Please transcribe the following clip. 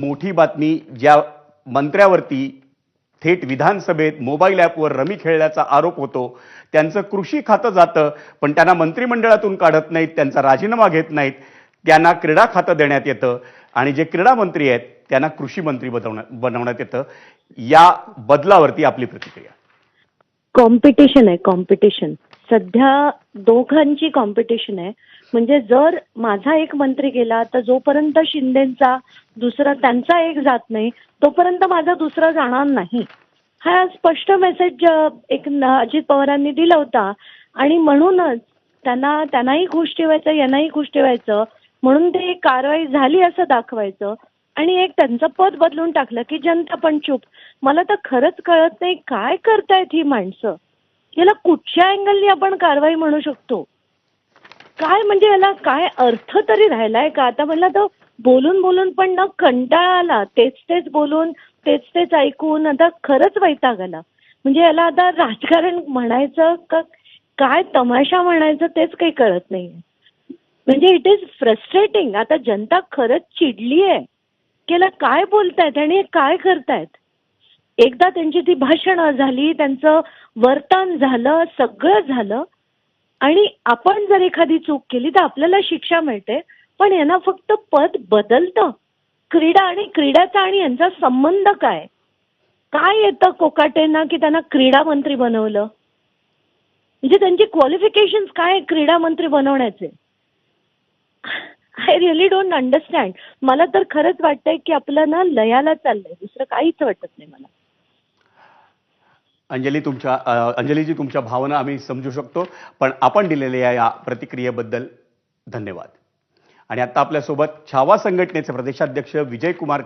मोठी बातमी ज्या मंत्र्यावरती थेट विधानसभेत मोबाईल ॲपवर रमी खेळल्याचा आरोप होतो, त्यांचं कृषी खातं जातं, पण त्यांना मंत्रिमंडळातून काढत नाहीत, त्यांचा राजीनामा घेत नाहीत, त्यांना क्रीडा खातं देण्यात येतं आणि जे क्रीडा मंत्री आहेत त्यांना कृषी मंत्री बनवण्यात येतं. या बदलावरती आपली प्रतिक्रिया. कॉम्पिटिशन आहे, कॉम्पिटिशन. सध्या दोघांची कॉम्पिटिशन आहे. म्हणजे जर माझा एक मंत्री गेला तर जोपर्यंत शिंदेचा दुसरा त्यांचा एक जात नाही तोपर्यंत माझा दुसरा जाणार नाही, हा स्पष्ट मेसेज एक अजित पवारांनी दिला होता. आणि म्हणूनच त्यांनाही खुश ठेवायचं, यांनाही खुश ठेवायचं म्हणून ते कारवाई झाली असं दाखवायचं आणि एक त्यांचं पद बदलून टाकलं की जनता पण चूप. मला तर खरंच कळत नाही काय करतायत ही माणसं. याला कुठच्या अँगलनी आपण कारवाई म्हणू शकतो? काय म्हणजे याला काय अर्थ तरी राहिलाय का? आता मला तर बोलून बोलून पण ना कंटाळा आला. तेच तेच बोलून, तेच तेच ऐकून आता खरंच वैताग आला. म्हणजे याला आता राजकारण म्हणायचं का काय तमाशा म्हणायचं तेच काही कळत नाहीये. म्हणजे इट इज फ्रस्ट्रेटिंग. आता जनता खरंच चिडली आहे की याला काय बोलतायत आणि हे काय करतायत. एकदा त्यांची ती भाषणं झाली, त्यांचं वर्तन झालं, सगळं झालं आणि आपण जर एखादी चूक केली तर आपल्याला शिक्षा मिळते. पण यांना फक्त पद बदलतं. क्रीडा आणि क्रीडाचा आणि यांचा संबंध काय? काय येतं कोकाटेंना की त्यांना क्रीडा मंत्री बनवलं? म्हणजे त्यांची क्वालिफिकेशन्स काय क्रीडा मंत्री बनवण्याचे? I really don't understand. मला तर खरंच वाटतंय की आपलं ना लयाला चाललंय, दुसरं काहीच वाटत नाही मला. अंजलीजी, तुमच्या भावना आम्ही समजू शकतो, पण आपण दिलेल्या या प्रतिक्रियेबद्दल धन्यवाद. आणि आता आपल्यासोबत छावा संघटनेचे प्रदेशाध्यक्ष विजयकुमार